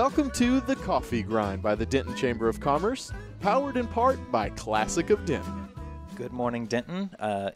Welcome to The Coffee Grind by the Denton Chamber of Commerce, powered in part by Classic of Denton. Good morning, Denton.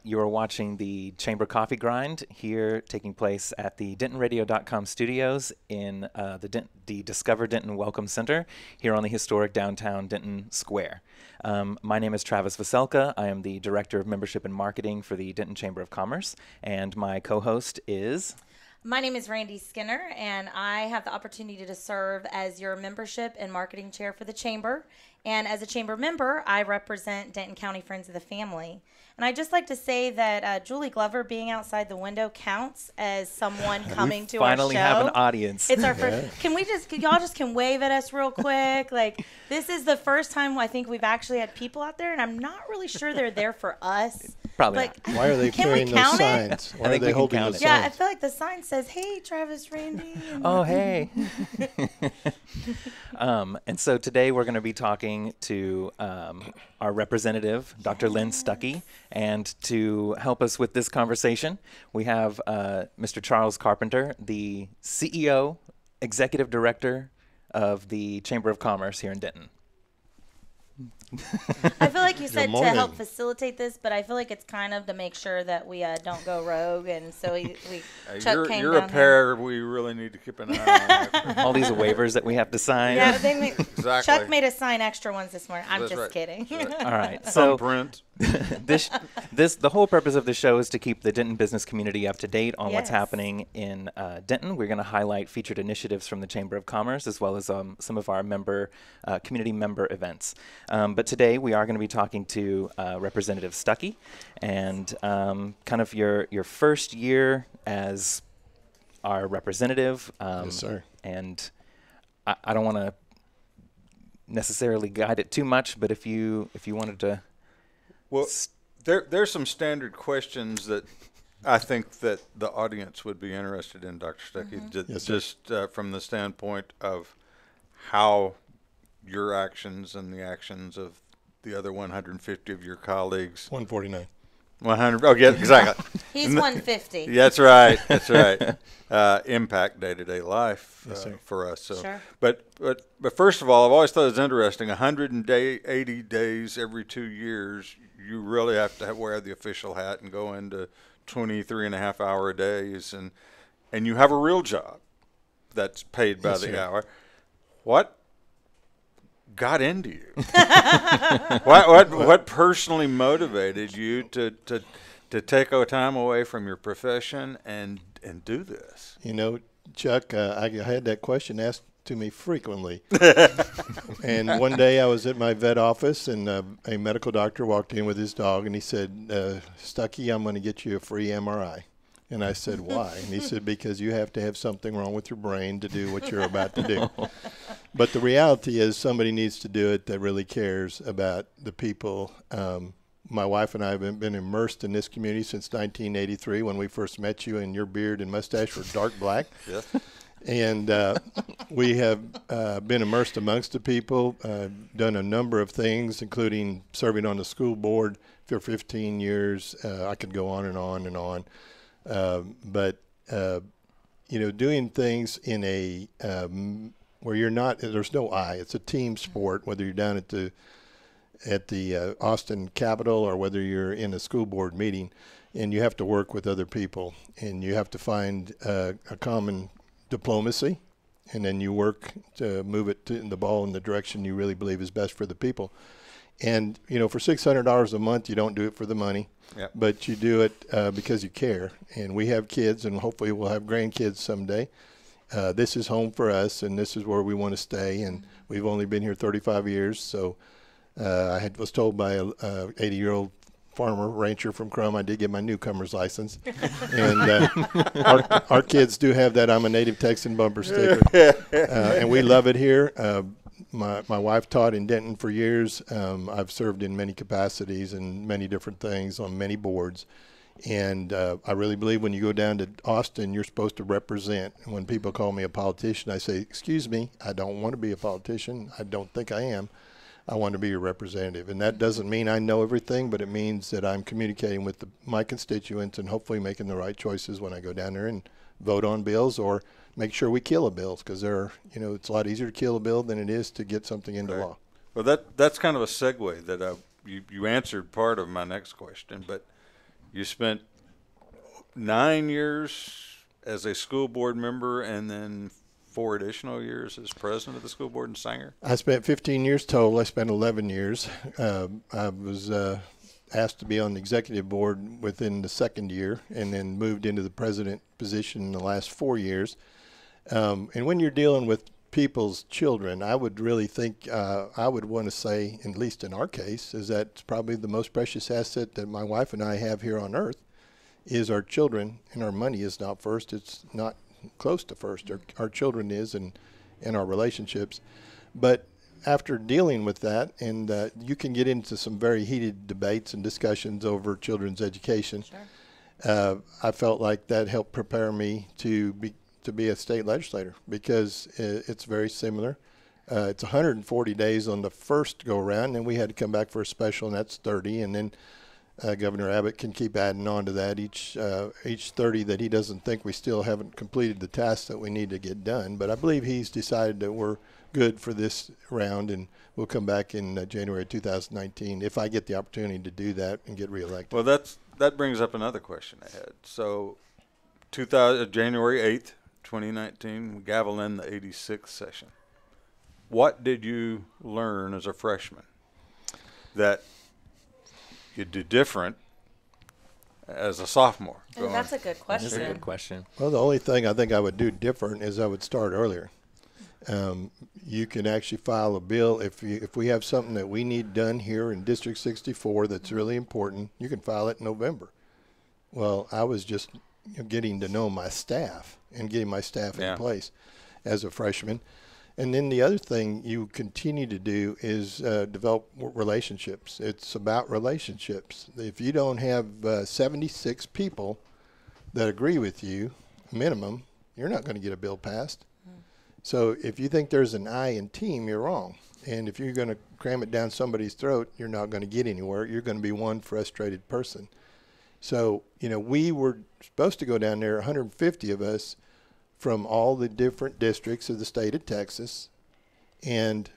You are watching the Chamber Coffee Grind here, taking place at the DentonRadio.com studios in the Discover Denton Welcome Center here on the historic downtown Denton Square. My name is Travis Veselka. I am the Director of Membership and Marketing for the Denton Chamber of Commerce, and my co-host is... My name is Randy Skinner, and I have the opportunity to serve as your membership and marketing chair for the Chamber. And as a Chamber member, I represent Denton County Friends of the Family. And I'd just like to say that Julie Glover being outside the window counts as someone coming to our show. Finally have an audience. It's our first. Can y'all just wave at us real quick? Like, this is the first time I think we've actually had people out there, and I'm not really sure they're there for us. Probably like, not. Why are they carrying those signs? Why are they holding those signs? Yeah, I feel like the sign says, "Hey, Travis, Randy." Oh, hey. And so today we're going to be talking to our representative, Dr. Lynn Stucky. And to help us with this conversation, we have Mr. Charles Carpenter, the CEO, Executive Director of the Chamber of Commerce here in Denton. I feel like you said to help facilitate this, but I feel like it's kind of to make sure that we don't go rogue, and so Chuck came you're down a pair we really need to keep an eye on. All these waivers that we have to sign. Yeah, exactly. Chuck made us sign extra ones this morning. I'm That's just right. kidding. All right, so Print. the whole purpose of the show is to keep the Denton business community up to date on what's Yes. happening in Denton. We're going to highlight featured initiatives from the Chamber of Commerce as well as some of our community member events. But today we are going to be talking to Representative Stucky, and kind of your first year as our representative. Yes, sir. And I don't want to necessarily guide it too much, but if you wanted to. Well, there's some standard questions that I think that the audience would be interested in, Dr. Stucky, just from the standpoint of how your actions and the actions of the other 150 of your colleagues. 149. 100. Oh, yeah, exactly. He's 150. That's right. That's right. Impact day-to-day life for us. So, Sure. But first of all, I've always thought it was interesting. 180 days every 2 years, you really have to wear the official hat and go into 23.5-hour days, and you have a real job that's paid by the hour. What got into you? What personally motivated you to take time away from your profession and do this? You know, Chuck, I had that question asked to me frequently. And one day I was at my vet office, and a medical doctor walked in with his dog, and he said, Stucky, I'm going to get you a free MRI. And I said, why? And he said, because you have to have something wrong with your brain to do what you're about to do. But the reality is somebody needs to do it that really cares about the people. My wife and I have been immersed in this community since 1983 when we first met you, and your beard and mustache were dark black. Yes. And we have been immersed amongst the people, done a number of things, including serving on the school board for 15 years. I could go on and on and on. But doing things in a where you're not, there's no I. It's a team sport, whether you're down at the Austin Capitol or whether you're in a school board meeting, and you have to work with other people, and you have to find a common diplomacy, and then you work to move the ball in the direction you really believe is best for the people. And, for $600 a month, you don't do it for the money, but you do it because you care. And we have kids, and hopefully we'll have grandkids someday. This is home for us, and this is where we want to stay. And we've only been here 35 years. So I was told by a 80-year-old farmer rancher from Crum I did get my newcomer's license. And our kids do have that I'm a native Texan bumper sticker. And we love it here. My wife taught in Denton for years. I've served in many capacities and many different things on many boards. And I really believe when you go down to Austin, you're supposed to represent. And when people call me a politician, I say, excuse me, I don't want to be a politician. I don't think I am. I want to be your representative. And that doesn't mean I know everything, but it means that I'm communicating with my constituents and hopefully making the right choices when I go down there and vote on bills or make sure we kill a bill, because it's a lot easier to kill a bill than it is to get something into law. Well, that's kind of a segue that you answered part of my next question, but you spent 9 years as a school board member and then 4 additional years as president of the school board in Sanger? I spent 15 years total. I spent 11 years. I was asked to be on the executive board within the second year and then moved into the president position in the last 4 years. And when you're dealing with people's children, I would really think, I would want to say, at least in our case, is that it's probably the most precious asset that my wife and I have here on earth is our children, and our money is not first. It's not close to first. Our children is, and our relationships. But after dealing with that, and you can get into some very heated debates and discussions over children's education. Sure. I felt like that helped prepare me to be a state legislator, because it's very similar. It's 140 days on the first go around, and we had to come back for a special, and that's 30, and then Governor Abbott can keep adding on to that each 30 that he doesn't think we still haven't completed the tasks that we need to get done. But I believe he's decided that we're good for this round, and we'll come back in January 2019 if I get the opportunity to do that and get reelected. Well, that brings up another question I had. So January 8th, 2019, we gavel in the 86th session. What did you learn as a freshman that you do different as a sophomore? That's a good question. That's a good question. Well, the only thing I think I would do different is I would start earlier. You can actually file a bill if we have something that we need done here in District 64 that's really important. You can file it in November. Well, I was just getting to know my staff and getting my staff in place as a freshman. And then the other thing you continue to do is develop relationships. It's about relationships. If you don't have 76 people that agree with you, minimum, you're not going to get a bill passed. So if you think there's an I in team, you're wrong. And if you're going to cram it down somebody's throat, you're not going to get anywhere. You're going to be one frustrated person. So, we were supposed to go down there, 150 of us, from all the different districts of the state of Texas, and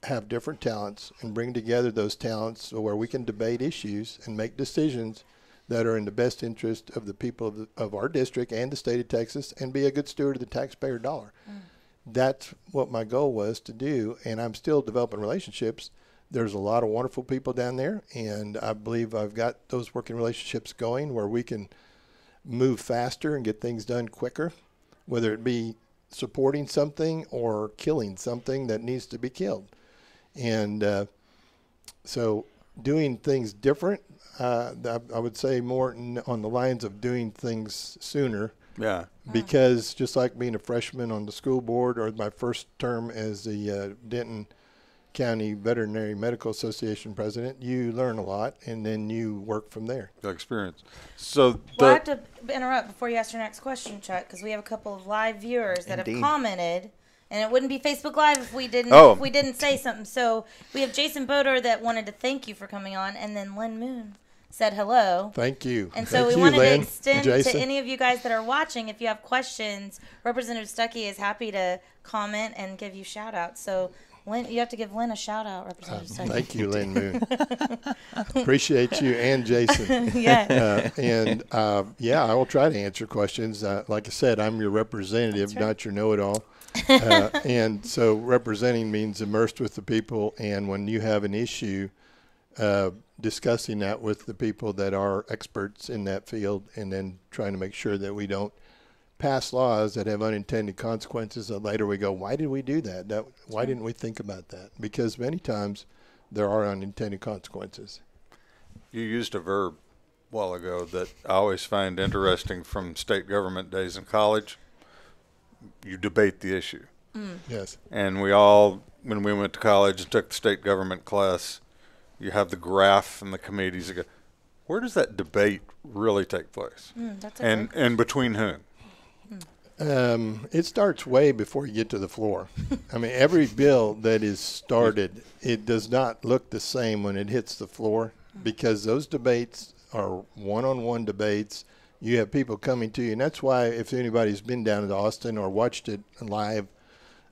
have different talents and bring together those talents where we can debate issues and make decisions that are in the best interest of the people of our district and the state of Texas, and be a good steward of the taxpayer dollar. That's what my goal was to do, and I'm still developing relationships. There's a lot of wonderful people down there, and I believe I've got those working relationships going where we can move faster and get things done quicker, whether it be supporting something or killing something that needs to be killed. And so doing things different, I would say more on the lines of doing things sooner. Yeah. Because just like being a freshman on the school board, or my first term as the Denton County Veterinary Medical Association president, you learn a lot, and then you work from there. The experience. So I have to interrupt before you ask your next question, Chuck, because we have a couple of live viewers that have commented, and it wouldn't be Facebook Live if we didn't say something. So we have Jason Boder that wanted to thank you for coming on, and then Lynn Moon said hello. Thank you. And so we wanted to extend to any of you guys that are watching, if you have questions, Representative Stucky is happy to comment and give you shout outs. So Lynn, you have to give Lynn a shout out, Representative Stucky. Thank you, Lynn Moon. Appreciate you and Jason. I will try to answer questions. Like I said, I'm your representative, not your know-it-all. And so representing means immersed with the people, and when you have an issue, discussing that with the people that are experts in that field, and then trying to make sure that we don't pass laws that have unintended consequences, and later we go, why did we do that? Why didn't we think about that? Because many times there are unintended consequences. You used a verb a while ago that I always find interesting from state government days in college. You debate the issue. Yes. And we all, when we went to college and took the state government class, you have the graph and the committees. Where does that debate really take place? That's a and between whom? It starts way before you get to the floor. I mean, every bill that is started, it does not look the same when it hits the floor because those debates are one-on-one debates. You have people coming to you, and that's why if anybody's been down to Austin or watched it live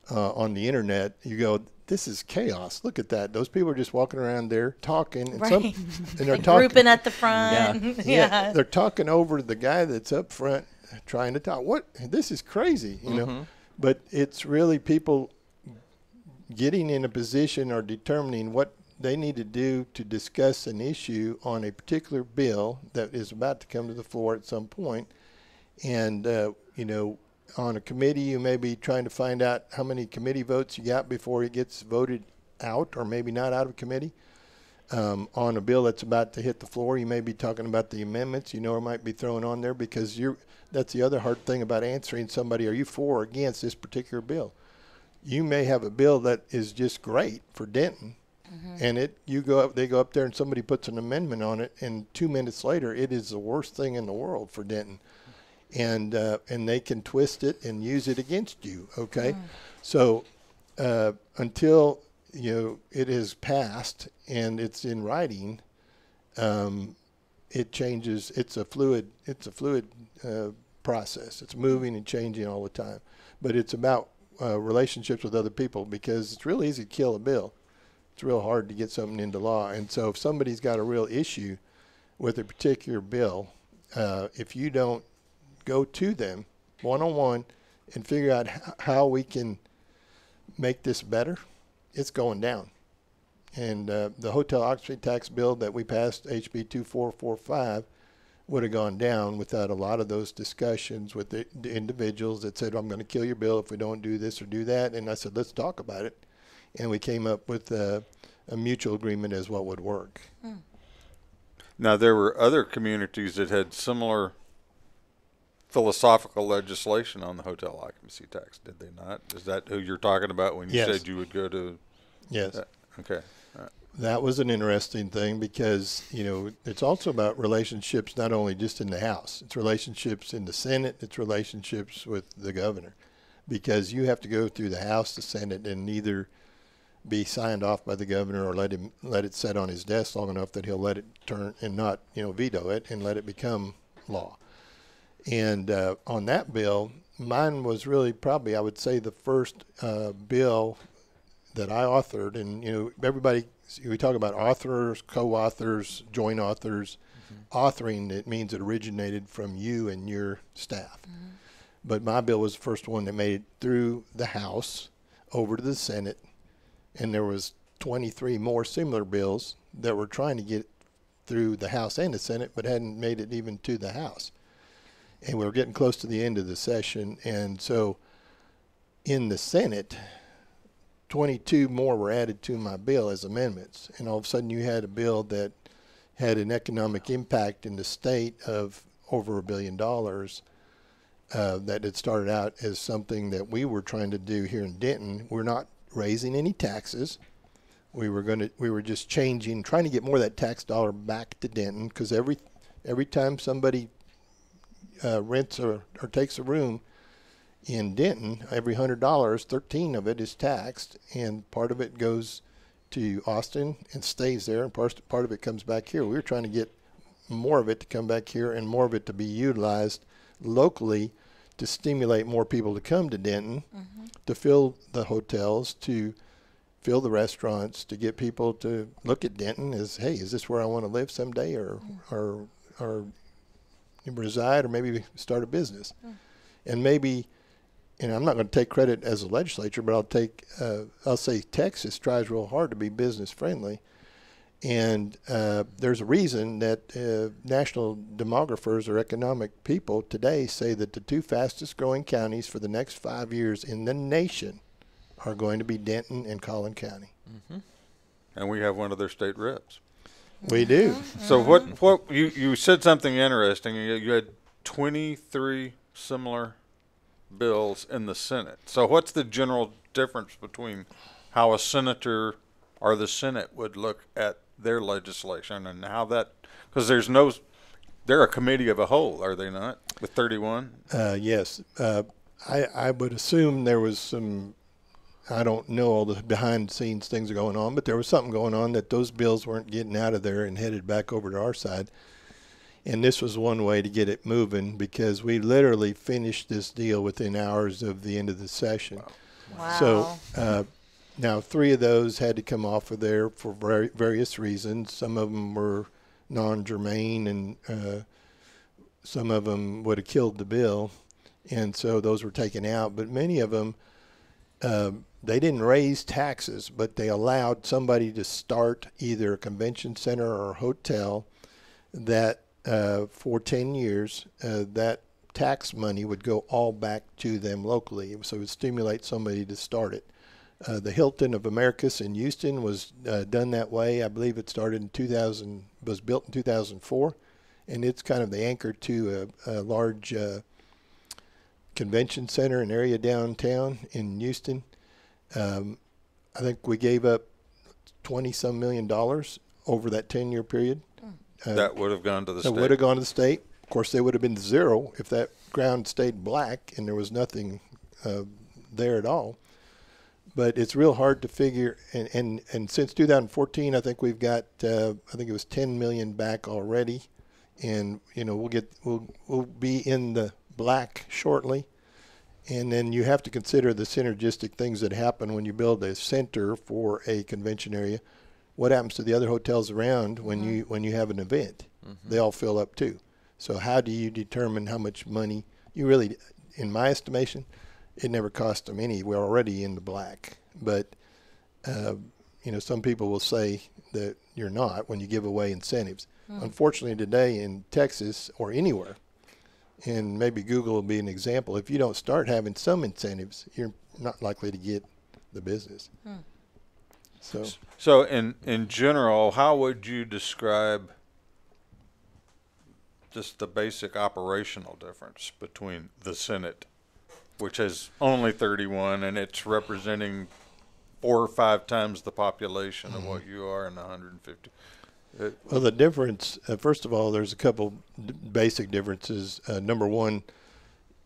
on the internet, you go, this is chaos. Look at that. Those people are just walking around there talking. And, Right. and they're Like talking. grouping at the front. Yeah, they're talking over the guy that's up front trying to talk. What? This is crazy, you know. But it's really people getting in a position or determining what they need to do to discuss an issue on a particular bill that is about to come to the floor at some point. And, you know, on a committee, you may be trying to find out how many committee votes you got before it gets voted out or maybe not out of committee. On a bill that's about to hit the floor, you may be talking about the amendments, you know, or might be thrown on there because that's the other hard thing about answering somebody, are you for or against this particular bill? You may have a bill that is just great for Denton, and they go up there and somebody puts an amendment on it, and 2 minutes later, it is the worst thing in the world for Denton. And they can twist it and use it against you, okay? So until it is passed and it's in writing, it changes. It's a fluid process. It's moving and changing all the time. But it's about relationships with other people because it's real easy to kill a bill. It's real hard to get something into law. And so if somebody's got a real issue with a particular bill, if you don't go to them one-on-one and figure out how we can make this better, it's going down. And the hotel occupancy tax bill that we passed, HB 2445, would have gone down without a lot of those discussions with the individuals that said, I'm going to kill your bill if we don't do this or do that. And I said, let's talk about it. And we came up with a mutual agreement as what would work. Now, there were other communities that had similar philosophical legislation on the hotel occupancy tax, did they not? Is that who you're talking about when you said you would go to? Yes. Okay. That was an interesting thing because, it's also about relationships not only just in the House. It's relationships in the Senate. It's relationships with the governor because you have to go through the House, the Senate, and either be signed off by the governor or let it sit on his desk long enough that he'll let it turn and not, veto it and let it become law. And on that bill, mine was really probably, I would say, the first bill that I authored. And, everybody, we talk about authors, co-authors, joint authors. Authoring, it means it originated from you and your staff. But my bill was the first one that made it through the House over to the Senate. And there was 23 more similar bills that were trying to get through the House and the Senate but hadn't made it even to the House. And we were getting close to the end of the session. And so in the Senate, 22 more were added to my bill as amendments. And all of a sudden you had a bill that had an economic impact in the state of over $1 billion that had started out as something that we were trying to do here in Denton. We're not raising any taxes. We were just trying to get more of that tax dollar back to Denton because every time somebody rents or takes a room in Denton, every $100, 13 of it is taxed, and part of it goes to Austin and stays there, and part of it comes back here. We were trying to get more of it to come back here and more of it to be utilized locally to stimulate more people to come to Denton, to fill the hotels, to fill the restaurants, to get people to look at Denton as, hey, is this where I want to live someday or reside or maybe start a business? And maybe, and I'm not going to take credit as a legislature, but I'll say Texas tries real hard to be business friendly. And there's a reason that national demographers or economic people today say that the two fastest growing counties for the next 5 years in the nation are going to be Denton and Collin County. And we have one of their state reps. We do. So what you said something interesting. You had 23 similar bills in the Senate. So what's the general difference between how a senator or the Senate would look at their legislation and how that, because they're a committee of a whole, are they not, with 31? Yes. I would assume there was some, I don't know all the behind the scenes things are going on, but there was something going on that those bills weren't getting out of there and headed back over to our side. And this was one way to get it moving, because we literally finished this deal within hours of the end of the session. Wow. So now 3 of those had to come off of there for various reasons. Some of them were non-germane, and some of them would have killed the bill. And so those were taken out. But many of them, they didn't raise taxes, but they allowed somebody to start either a convention center or a hotel that for 10 years, that tax money would go all back to them locally. So it would stimulate somebody to start it. The Hilton of Americus in Houston was done that way. I believe it started in 2000, was built in 2004, and it's kind of the anchor to a large convention center, an area downtown in Houston. I think we gave up $20-some million over that 10-year period. That would have gone to the state. That would have gone to the state. Of course, they would have been zero if that ground stayed black and there was nothing there at all. But it's real hard to figure. And since 2014, I think we've got, I think it was $10 million back already. And, you know, we'll be in the black shortly. And then you have to consider the synergistic things that happen when you build a center for a convention area. What happens to the other hotels around when you have an event? They all fill up too. So how do you determine how much money you really, in my estimation, it never cost them any. We're already in the black. But, you know, some people will say that you're not when you give away incentives. Unfortunately, today in Texas or anywhere, and maybe Google will be an example, if you don't start having some incentives, you're not likely to get the business. So in general, how would you describe just the basic operational difference between the Senate, which has only 31, and it's representing 4 or 5 times the population of what you are in 150? Well, the difference, first of all, there's a couple basic differences. Number one,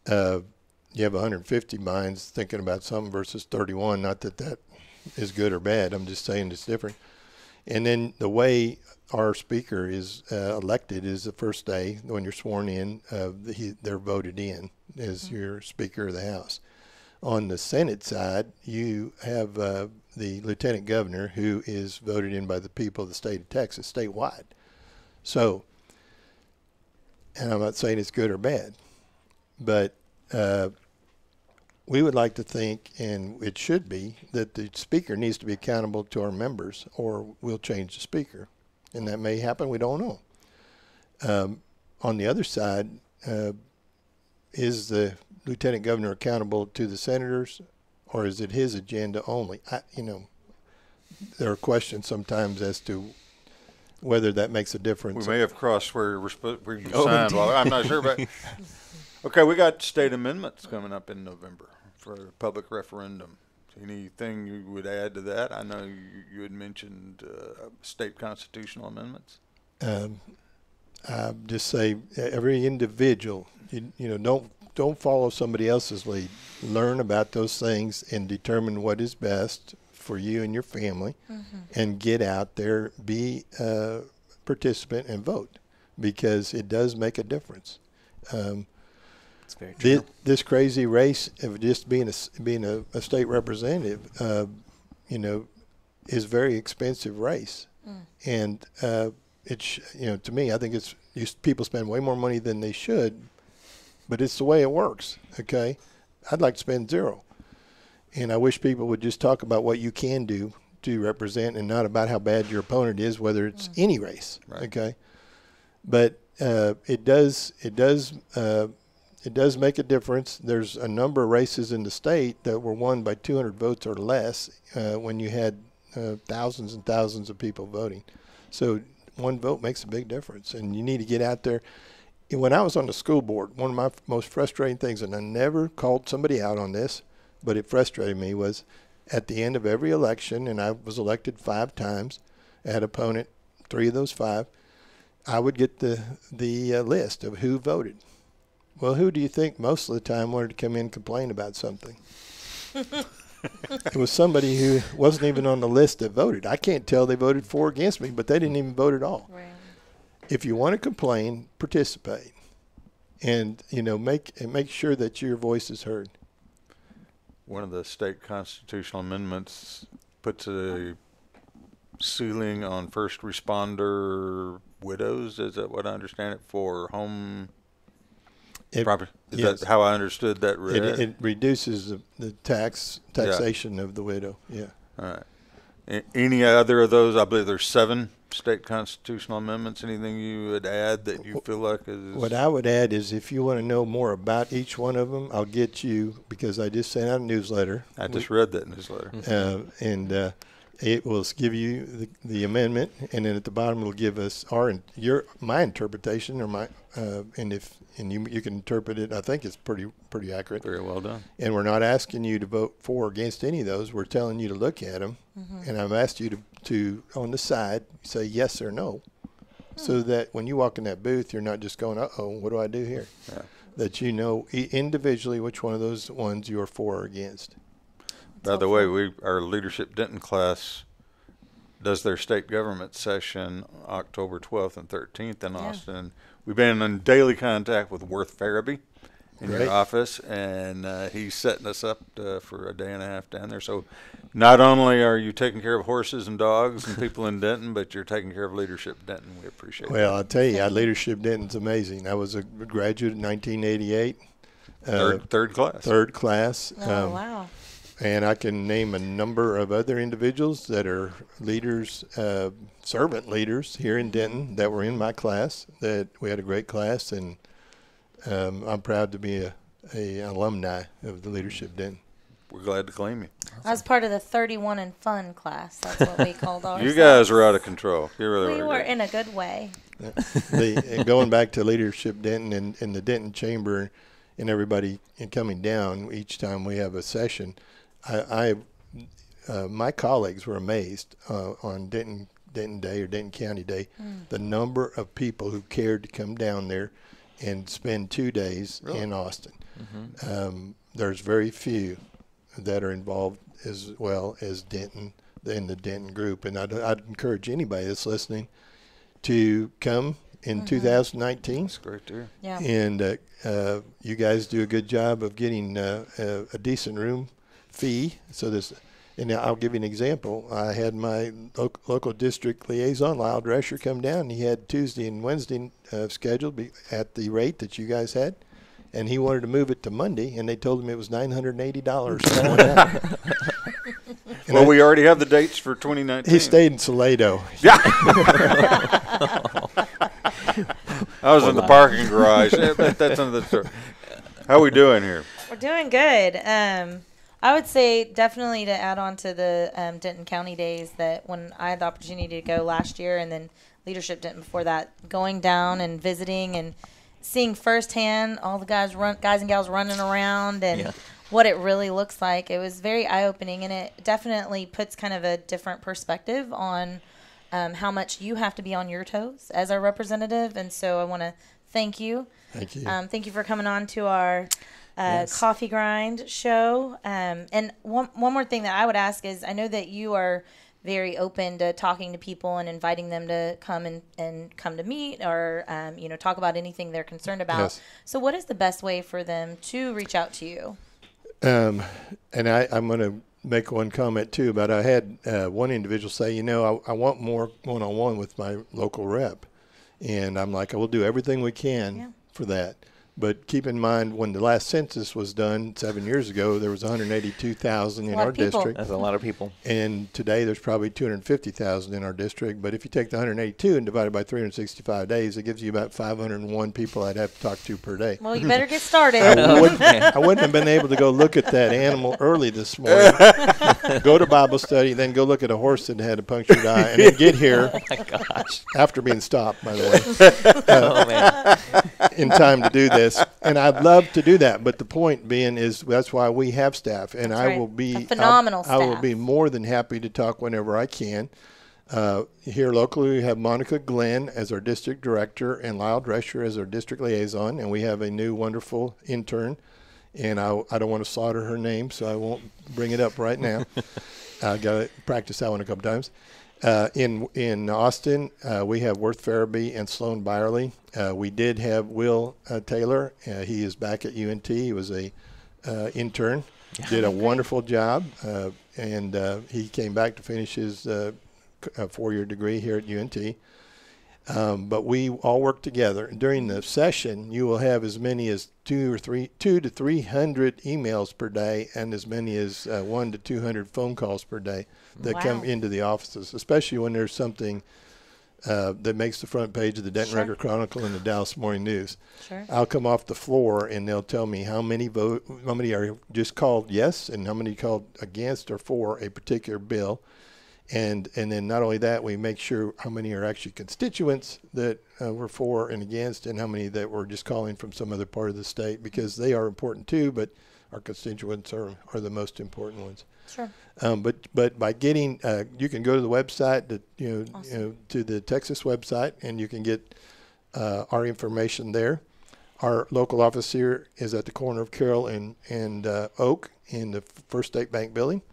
you have 150 minds thinking about something versus 31. Not that that is good or bad. I'm just saying it's different. And then the way our speaker is elected is the first day when you're sworn in, they're voted in as your Speaker of the House. On the Senate side, you have the Lieutenant Governor, who is voted in by the people of the state of Texas statewide. So, and I'm not saying it's good or bad, but we would like to think, and it should be, that the Speaker needs to be accountable to our members, or we'll change the Speaker. And that may happen, we don't know. On the other side, is the Lieutenant Governor accountable to the senators, or is it his agenda only? You know, there are questions sometimes as to whether that makes a difference. We may have crossed where you signed. Well, I'm not sure, but okay, we got state amendments coming up in November for a public referendum. Anything you would add to that? I know you had mentioned state constitutional amendments. I just say every individual, you know, don't follow somebody else's lead. Learn about those things and determine what is best for you and your family, and get out there, be a participant, and vote, because it does make a difference. It's very true. This crazy race of just being a state representative, you know, is a very expensive race, and it's, you know, to me, I think people spend way more money than they should, but it's the way it works. Okay, I'd like to spend zero, and I wish people would just talk about what you can do to represent, and not about how bad your opponent is, whether it's any race. Right. Okay, but it does make a difference. There's a number of races in the state that were won by 200 votes or less when you had thousands and thousands of people voting. So one vote makes a big difference, and you need to get out there. When I was on the school board, one of my most frustrating things, and I never called somebody out on this, but it frustrated me, was at the end of every election, and I was elected 5 times, I had an opponent 3 of those 5, I would get the list of who voted. Well, who do you think most of the time wanted to come in and complain about something? It was somebody who wasn't even on the list that voted. I can't tell they voted for or against me, but they didn't even vote at all. Right. If you want to complain, participate, and make sure that your voice is heard. One of the state constitutional amendments puts a ceiling on first responder widows. Is that what I understand it for home property? Is yes. that how I understood that? It reduces the taxation of the widow. Yeah. All right. Any other of those? I believe there's 7 state constitutional amendments. Anything you would add that you feel like is? What I would add is, if you want to know more about each one of them, I'll get you, because I just sent out a newsletter. I just read that newsletter. And it will give you the amendment, and then at the bottom it'll give us my interpretation, or my and you can interpret it. I think it's pretty accurate. Very well done. And we're not asking you to vote for or against any of those. We're telling you to look at them, and I've asked you to on the side say yes or no, so that when you walk in that booth, you're not just going, uh-oh, what do I do here? Yeah. That you know individually which one of those ones you're for or against. By the way, our Leadership Denton class does their state government session October 12th and 13th in Austin. We've been in daily contact with Worth Farabee in your office, and he's setting us up for a day and a half down there. So not only are you taking care of horses and dogs and people in Denton, but you're taking care of Leadership Denton. We appreciate it. Well, I'll tell you, Leadership Denton's amazing. I was a graduate in 1988. Third class. Third class. Oh, wow. And I can name a number of other individuals that are leaders, servant leaders here in Denton that were in my class. That we had a great class, and I'm proud to be a alumni of the Leadership Denton. We're glad to claim you. I was part of the 31 and fun class. That's what we called ours. You guys are out of control. You really We are. were in a good way. And going back to Leadership Denton and the Denton Chamber and everybody coming down each time we have a session, my colleagues were amazed on Denton Day or Denton County Day, the number of people who cared to come down there and spend 2 days in Austin. There's very few that are involved as well as Denton in the Denton group, and I'd encourage anybody that's listening to come in 2019. That's great to hear. Yeah. And you guys do a good job of getting a decent room fee. So and I'll give you an example. I had my local district liaison, Lyle Drescher, come down. He had Tuesday and Wednesday scheduled at the rate that you guys had, and he wanted to move it to Monday, and they told him it was $980. Well, we already have the dates for 2019. He stayed in Salado. Yeah. I was in the parking garage. That's another story. How are we doing here? We're doing good. I would say definitely to add on to the Denton County days, that when I had the opportunity to go last year, and then Leadership Denton before that, going down and visiting and seeing firsthand all the guys and gals running around and what it really looks like, it was very eye-opening, and it definitely puts kind of a different perspective on how much you have to be on your toes as our representative. And so I want to thank you. Thank you. Thank you for coming on to our Coffee Grind show. And one more thing that I would ask is, I know that you are very open to talking to people and inviting them to come and come to meet or, talk about anything they're concerned about. Yes. So what is the best way for them to reach out to you? And I'm going to make one comment too about, I had one individual say, I want more one-on-one with my local rep. And I'm like, I will do everything we can for that. But keep in mind, when the last census was done 7 years ago, there was 182,000 in our district. That's a lot of people. And today there's probably 250,000 in our district. But if you take the 182 and divide it by 365 days, it gives you about 501 people I'd have to talk to per day. Well, you better get started. I wouldn't have been able to go look at that animal early this morning, go to Bible study, then go look at a horse that had a punctured eye, and then get here after being stopped, by the way, in time to do this. And I'd love to do that, but the point being is that's why we have staff, and I will be a phenomenal staff. I will be more than happy to talk whenever I can. Here locally, we have Monica Glenn as our district director and Lyle Drescher as our district liaison, and we have a new wonderful intern. And I don't want to slaughter her name, so I won't bring it up right now. I got to practice that one a couple times. In Austin, we have Worth Farabee and Sloan Byerly. We did have Will Taylor. He is back at UNT. He was a intern. Did a wonderful job, and he came back to finish his four-year degree here at UNT. But we all work together. During the session, you will have as many as 200 to 300 emails per day, and as many as 100 to 200 phone calls per day that come into the offices, especially when there's something that makes the front page of the Denton Record Chronicle and the Dallas Morning News. I'll come off the floor and they'll tell me how many are just called yes and how many called against or for a particular bill. And then not only that, we make sure how many are actually constituents that were for and against, and how many that were just calling from some other part of the state, because they are important too, but our constituents are the most important ones. Sure. But by getting, you can go to the website, to the Texas website, and you can get our information there. Our local office here is at the corner of Carroll and Oak in the First State Bank building,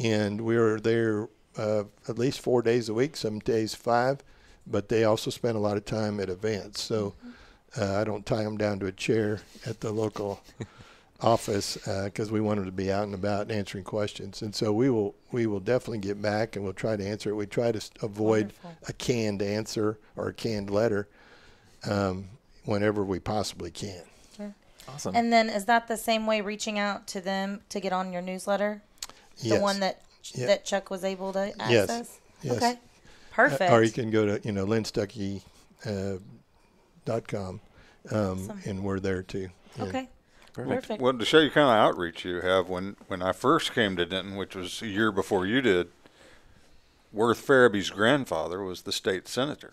and we're there at least 4 days a week, some days 5, but they also spend a lot of time at events. So I don't tie them down to a chair at the local office because we want them to be out and about and answering questions. And so we will definitely get back and we'll try to answer it. We try to avoid a canned answer or a canned letter whenever we possibly can. Sure. Awesome. And then is that the same way reaching out to them to get on your newsletter? Yes. The one that Chuck was able to access? Yes. Okay. Perfect. Or you can go to, lynnstucky.com, and we're there too. Yeah. Okay. Perfect. Well, to show you kind of outreach you have, when I first came to Denton, which was a year before you did, Worth Farabee's grandfather was the state senator.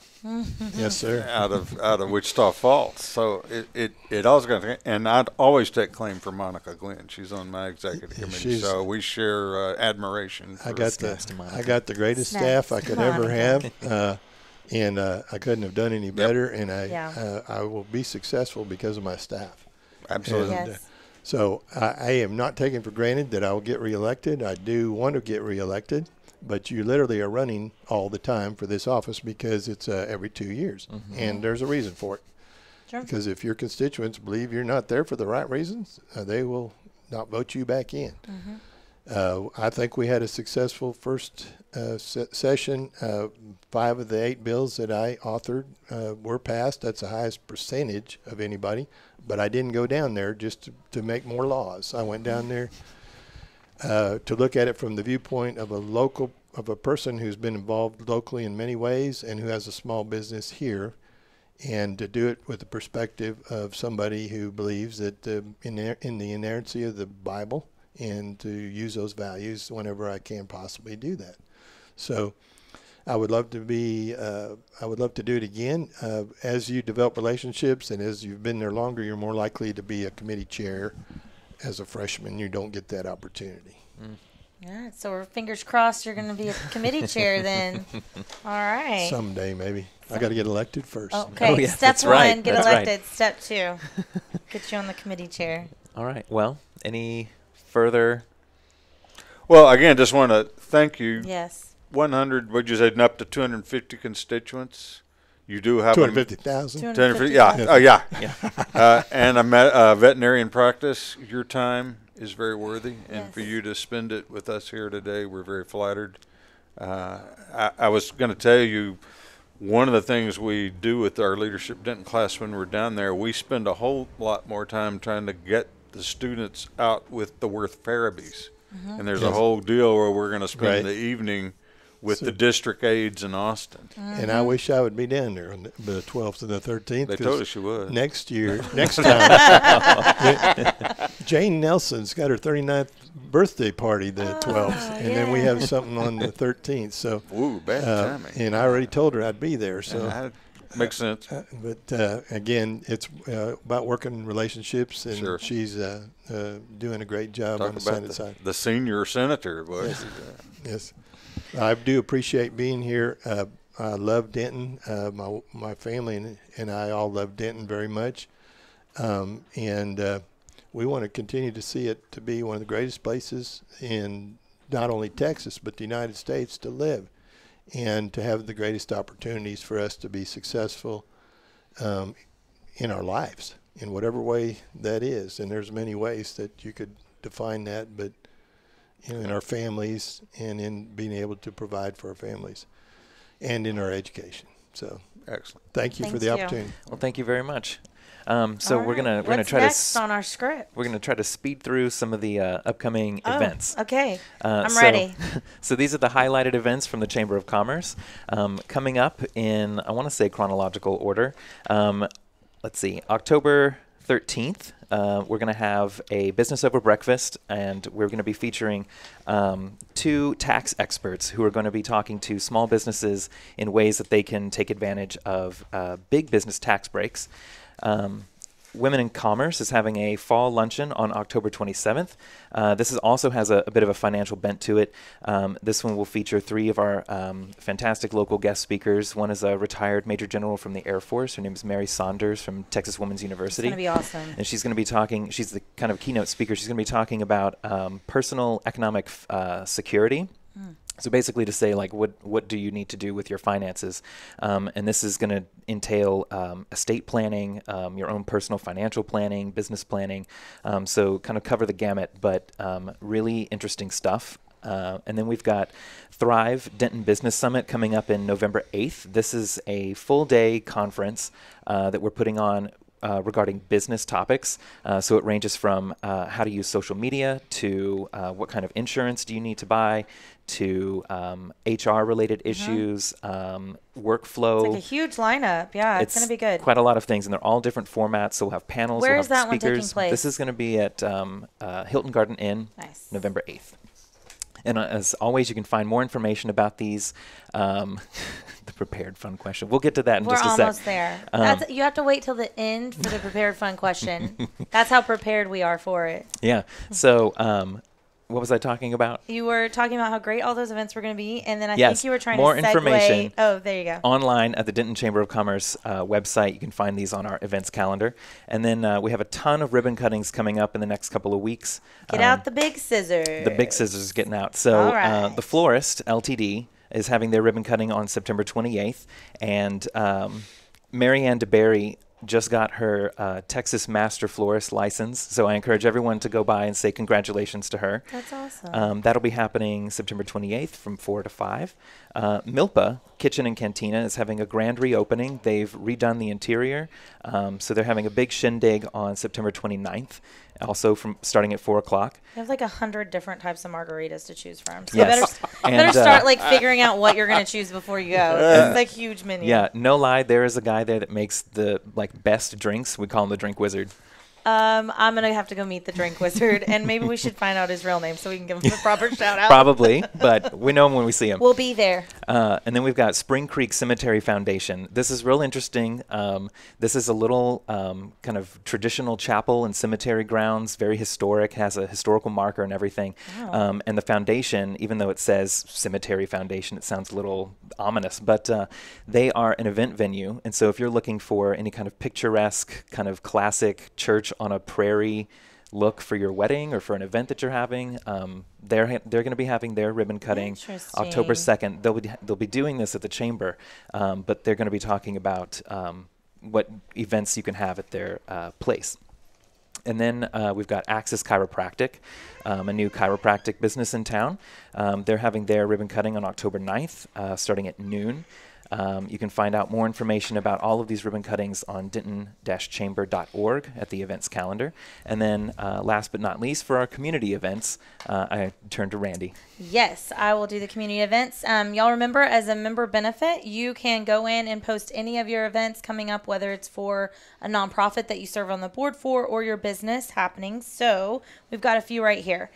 Yes, sir. Out of Wichita Falls. So it always got, and I'd always take claim for Monica Glenn. She's on my executive committee, so we share admiration. For I got the greatest staff I could ever have, and I couldn't have done any better. And I will be successful because of my staff. Absolutely. And, so I am not taking for granted that I will get reelected. I do want to get reelected. But you literally are running all the time for this office because it's every 2 years. And there's a reason for it. Sure. Because if your constituents believe you're not there for the right reasons, they will not vote you back in. I think we had a successful first session. 5 of the 8 bills that I authored were passed. That's the highest percentage of anybody. But I didn't go down there just to make more laws. I went down there to look at it from the viewpoint of a person who's been involved locally in many ways and who has a small business here, and to do it with the perspective of somebody who believes that in the inerrancy of the Bible, and to use those values whenever I can possibly do that. So I would love to do it again. As you develop relationships and as you've been there longer, you're more likely to be a committee chair. As a freshman, you don't get that opportunity. Yeah, so we're fingers crossed you're going to be a committee chair then. All right. Someday, maybe. I got to get elected first. Okay. Oh, yeah, Step that's 1, right. get That's elected. Step 2, get you on the committee chair. All right. Well, any further? Well, again, just want to thank you. Yes. 100, would you say, up to 250 constituents? You do have 250,000. 250, yeah. Oh, yeah. And a veterinarian practice. Your time is very worthy, and for you to spend it with us here today, we're very flattered. I was going to tell you, one of the things we do with our leadership Denton class when we're down there, we spend a whole lot more time trying to get the students out with the Worth Farabees. And there's a whole deal where we're going to spend the evening with the district aides in Austin. And I wish I would be down there on the 12th and the 13th. They told us you would. Next time, Jane Nelson's got her 39th birthday party the 12th, and then we have something on the 13th. So, ooh, bad timing. And I already told her I'd be there. So makes sense. But again, it's about working relationships, and she's doing a great job on the Senate side. The senior senator was. Yes. I do appreciate being here. I love Denton. My family and I all love Denton very much. And we want to continue to see it to be one of the greatest places in not only Texas, but the United States to live, and to have the greatest opportunities for us to be successful in our lives, in whatever way that is. And there's many ways that you could define that, but in our families and in being able to provide for our families and in our education. So Excellent. thank you for Thank the you. opportunity. Well, thank you very much. So All we're gonna right. What's try next on our script? we're gonna try to speed through some of the upcoming events. Okay. I'm So- ready. So these are the highlighted events from the Chamber of Commerce coming up in, I want to say, chronological order. Let's see, October 13th, we're going to have a business over breakfast, and we're going to be featuring 2 tax experts who are going to be talking to small businesses in ways that they can take advantage of big business tax breaks. Women in Commerce is having a fall luncheon on October 27th. This also has a bit of a financial bent to it. This one will feature 3 of our fantastic local guest speakers. One is a retired Major General from the Air Force. Her name is Mary Saunders from Texas Women's University. It's going to be awesome. And she's going to be talking, she's the kind of keynote speaker. She's going to be talking about personal economic security. So basically to say, like, what do you need to do with your finances? And this is going to entail estate planning, your own personal financial planning, business planning. So kind of cover the gamut, but really interesting stuff. And then we've got Thrive Denton Business Summit coming up in November 8th. This is a full-day conference that we're putting on regarding business topics. So it ranges from how to use social media to what kind of insurance do you need to buy, to HR-related issues, workflow. It's like a huge lineup. Yeah, it's going to be good. Quite a lot of things, and they're all different formats. So we'll have panels. Where we'll is have that one taking speakers. place? This is going to be at Hilton Garden Inn, Nice. November 8th. And as always, you can find more information about these. The prepared fun question. We'll get to that in We're just a sec. almost there. You have to wait till the end for the prepared fun question. That's how prepared we are for it. Yeah. So what was I talking about? You were talking about how great all those events were going to be, and then I Yes, think you were trying more to segue. information. Oh, there you go. Online at the Denton Chamber of Commerce website. You can find these on our events calendar. And then we have a ton of ribbon cuttings coming up in the next couple of weeks. Get out the big scissors. The big scissors is getting out. So All right. The Florist Ltd. is having their ribbon cutting on September 28th. And Marianne DeBerry just got her Texas Master Florist license. So I encourage everyone to go by and say congratulations to her. That's awesome. That'll be happening September 28th from 4 to 5. Milpa Kitchen and Cantina is having a grand reopening. They've redone the interior. So they're having a big shindig on September 29th, also from starting at 4 o'clock. You have like 100 different types of margaritas to choose from. So Yes. you better start like figuring out what you're going to choose before you go. It's like huge menu. Yeah, no lie, there is a guy there that makes the best drinks. We call him the Drink Wizard. I'm going to have to go meet the drink wizard, and maybe we should find out his real name so we can give him a proper shout out. Probably, but we know him when we see him. We'll be there. And then we've got Spring Creek Cemetery Foundation. This is real interesting. This is a little kind of traditional chapel and cemetery grounds, very historic, has a historical marker and everything. Wow. And the foundation, even though it says Cemetery Foundation, it sounds a little ominous, but they are an event venue. And so if you're looking for any kind of picturesque, kind of classic church on a prairie look for your wedding or for an event that you're having, they're going to be having their ribbon cutting October 2nd. They'll be doing this at the chamber, but they're going to be talking about what events you can have at their place. And then we've got Axis Chiropractic, a new chiropractic business in town. They're having their ribbon cutting on October 9th, starting at noon. You can find out more information about all of these ribbon cuttings on denton-chamber.org at the events calendar. And then last but not least, for our community events, I turn to Randy. Yes, I will do the community events. Y'all remember, as a member benefit, you can go in and post any of your events coming up, whether it's for a nonprofit that you serve on the board for or your business happenings. So we've got a few right here.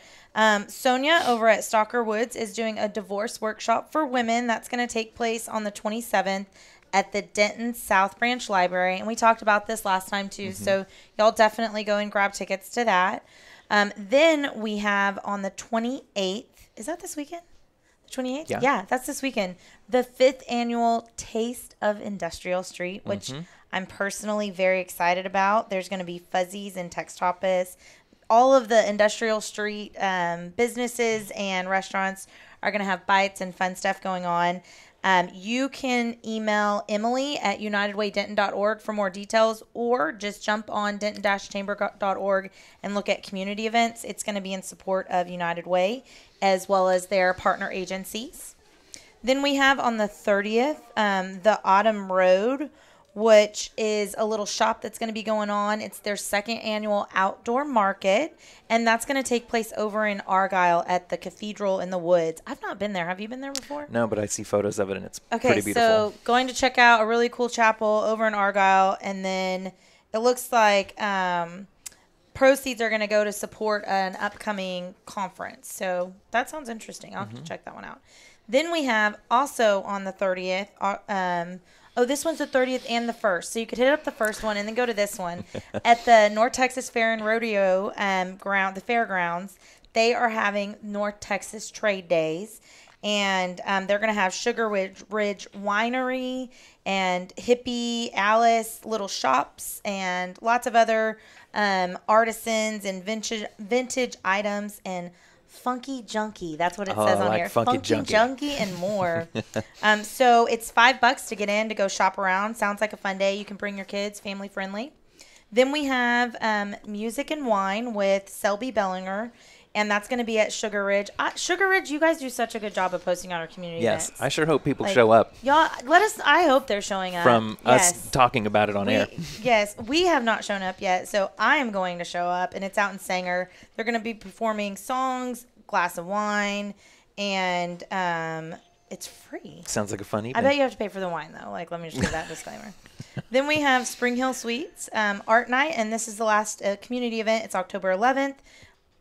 Sonia over at Stalker Woods is doing a divorce workshop for women. That's going to take place on the 27th at the Denton South Branch Library. And we talked about this last time too. So y'all definitely go and grab tickets to that. Then we have on the 28th, is that this weekend? 28th? Yeah. Yeah, that's this weekend. The 5th annual Taste of Industrial Street, which I'm personally very excited about. There's going to be Fuzzies and Textopas. All of the industrial street businesses and restaurants are going to have bites and fun stuff going on. You can email Emily at unitedwaydenton.org for more details, or just jump on denton-chamber.org and look at community events. It's going to be in support of United Way as well as their partner agencies. Then we have on the 30th, the Autumn Road, which is a little shop that's going to be going on. It's their 2nd annual outdoor market, and that's going to take place over in Argyle at the Cathedral in the Woods. I've not been there. Have you been there before? No, but I see photos of it, and it's Okay, pretty beautiful. so going to check out a really cool chapel over in Argyle, and then it looks like proceeds are going to go to support an upcoming conference. So that sounds interesting. I'll have to check that one out. Then we have also on the 30th, this one's the 30th and the 1st. So you could hit up the first one and then go to this one. At the North Texas Fair and Rodeo the fairgrounds, they are having North Texas Trade Days. And they're going to have Sugar Ridge Winery and Hippie Alice little shops and lots of other artisans and vintage items and Funky Junky. That's what it says on here. Funky Junky and more. So it's $5 to get in to go shop around. Sounds like a fun day. You can bring your kids, family friendly. Then we have Music and Wine with Selby Bellinger, and that's going to be at Sugar Ridge. Sugar Ridge, you guys do such a good job of posting on our community events. Yes, I sure hope people show up. Y'all, I hope they're showing up. From us talking about it on air. Yes, we have not shown up yet, so I am going to show up, and it's out in Sanger. They're going to be performing songs, glass of wine, and it's free. Sounds like a fun evening. I bet you have to pay for the wine, though. Let me just give that disclaimer. Then we have Spring Hill Suites Art Night, and this is the last community event. It's October 11th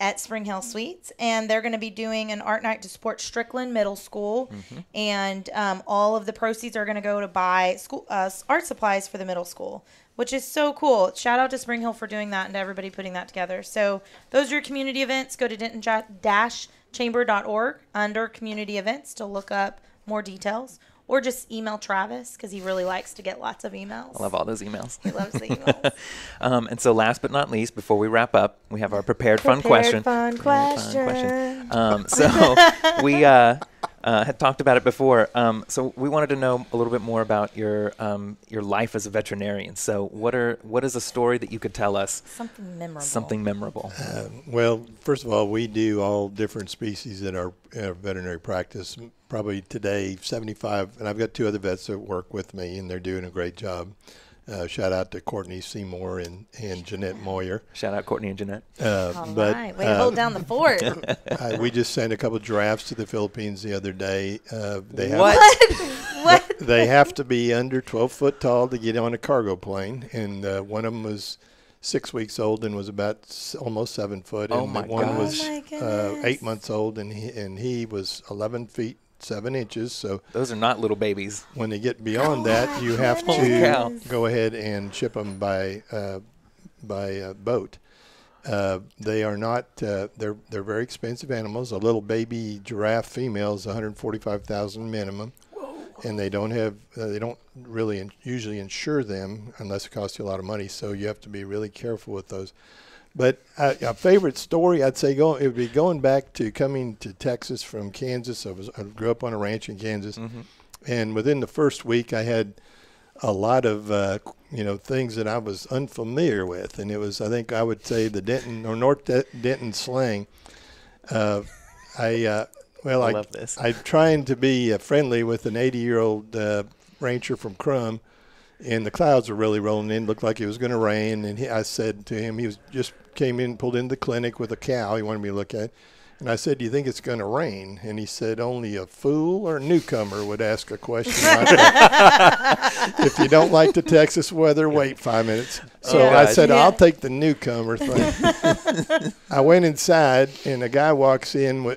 at Spring Hill Suites, and they're going to be doing an art night to support Strickland Middle School, and all of the proceeds are going to go to buy school art supplies for the middle school, which is so cool. Shout out to Spring Hill for doing that and to everybody putting that together. So those are your community events. Go to denton-chamber.org under community events to look up more details. Or just email Travis because he really likes to get lots of emails. I love all those emails. He loves the emails. And so last but not least, before we wrap up, we have our prepared fun question. Fun question. So we had talked about it before. So we wanted to know a little bit more about your life as a veterinarian. So what is a story that you could tell us? Something memorable. Well, first of all, we do all different species in our veterinary practice. Probably today, 75, and I've got 2 other vets that work with me, and they're doing a great job. Shout out to Courtney Seymour and Jeanette Moyer. Shout out Courtney and Jeanette. All right. Way to hold down the fort. We just sent a couple of giraffes to the Philippines the other day. What? They have to be under 12 foot tall to get on a cargo plane, and one of them was 6 weeks old and was about almost 7 foot, and one was 8 months old, and he was 11 feet 7 inches. So those are not little babies. When they get beyond that, you have to go ahead and ship them by boat. They are not. They're very expensive animals. A little baby giraffe female is $145,000 minimum, and they don't really usually insure them unless it costs you a lot of money. So you have to be really careful with those. But a favorite story, I'd say, it would be going back to coming to Texas from Kansas. I grew up on a ranch in Kansas, and within the first week, I had a lot of things that I was unfamiliar with, and it was, I think I would say, the Denton or North Denton slang. I love this. I'm trying to be friendly with an 80-year-old rancher from Crum. And the clouds were really rolling in. Looked like it was going to rain. And I said to him, came in, pulled into the clinic with a cow he wanted me to look at. And I said, "Do you think it's going to rain?" And he said, "Only a fool or a newcomer would ask a question like that. If you don't like the Texas weather, wait 5 minutes." So I said, "I'll take the newcomer thing." I went inside, and a guy walks in.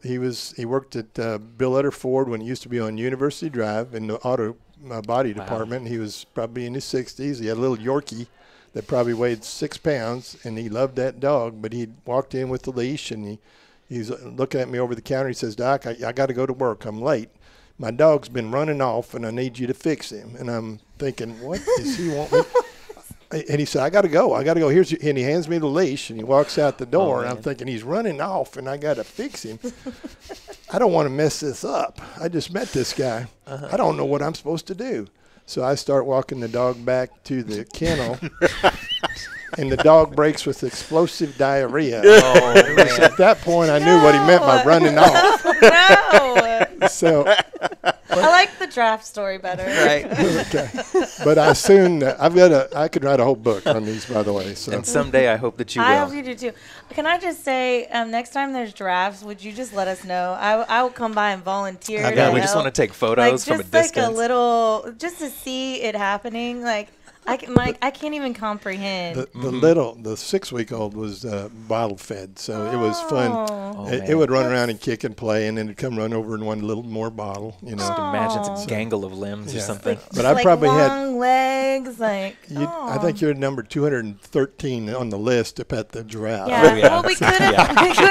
He worked at Bill Utter Ford when it used to be on University Drive in the auto body department. He was probably in his 60s. He had a little Yorkie that probably weighed 6 pounds, and he loved that dog. But he walked in with the leash, and He's looking at me over the counter. He says, Doc, I got to go to work. I'm late. My dog's been running off, and I need you to fix him. And I'm thinking, what does he want me? And he said, I got to go. And he hands me the leash, and he walks out the door. And I'm thinking, he's running off, and I got to fix him. I don't want to mess this up. I just met this guy. I don't know what I'm supposed to do. So I start walking the dog back to the kennel, and the dog breaks with explosive diarrhea. At that point, I knew what he meant by running off. No. So I like the draft story better. Right. okay. But I soon, I could write a whole book on these, by the way. So And someday I hope that you will. I hope you do too. Can I just say, next time there's drafts, would you just let us know? I will come by and volunteer. Yeah, we just want to take photos from a distance. Like a little, just to see it happening. Like I can't even comprehend. the 6-week-old was bottle fed, so it was fun. It would run around and kick and play, and then it'd come run over in one little more bottle. Just imagine its gangle of limbs or something. But I probably long legs, I think you're number 213 on the list to pet the giraffe. Yeah. yeah. Well, we could have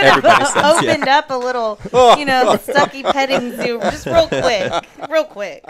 Everybody says, opened up a little, the Stucky petting zoo, just real quick.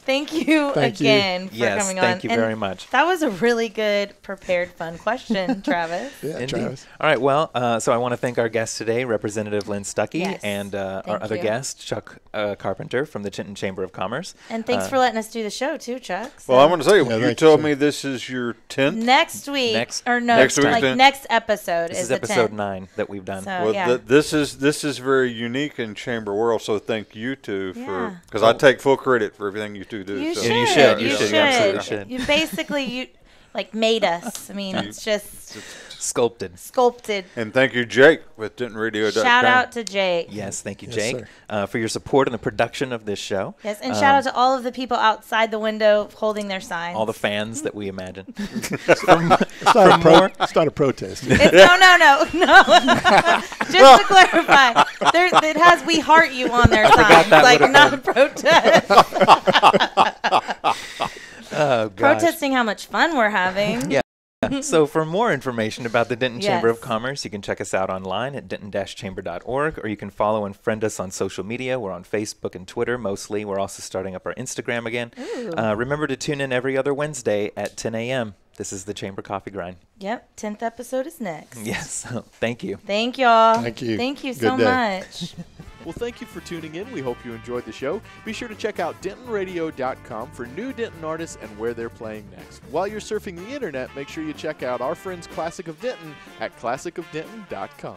Thank you again for coming on. Thank you very much. That was a really good, prepared, fun question, Travis. Yeah, Indeed. Travis. All right. Well, so I want to thank our guest today, Representative Lynn Stucky, Yes. and our Thank other you. guest, Chuck Carpenter from the Denton Chamber of Commerce. And thanks for letting us do the show, too, Chuck. Well, I want to say, you thank told you. me this is your 10th. Next week, Next week, then. next episode This is the episode 10th. 9 that we've done. So, Well, yeah. this is very unique in chamber world. So thank you two Yeah. for, because I take full credit for everything you two do. You so. should. And you should. You You should. should. You absolutely should. You basically, made us. I mean, it's just Sculpted. sculpted. And thank you, Jake, with DentonRadio.com. Shout out to Jake. Yes, thank you, Yes, Jake, for your support in the production of this show. Yes, and shout out to all of the people outside the windoo holding their signs. All the fans that we imagine. It's not a protest. It's, no. Just to clarify, it has "We Heart You" on their signs, not a protest. Oh, gosh. Protesting how much fun we're having. Yeah. So for more information about the Denton Chamber of Yes. Commerce, you can check us out online at denton-chamber.org, or you can follow and friend us on social media. We're on Facebook and Twitter mostly. We're also starting up our Instagram again. Remember to tune in every other Wednesday at 10 a.m. This is the Chamber Coffee Grind. Yep, 10th episode is next. Yes. Thank you. Thank y'all. Thank you. Thank you Good so day. much. Well, thank you for tuning in. We hope you enjoyed the show. Be sure to check out DentonRadio.com for new Denton artists and where they're playing next. While you're surfing the internet, make sure you check out our friends Classic of Denton at ClassicofDenton.com.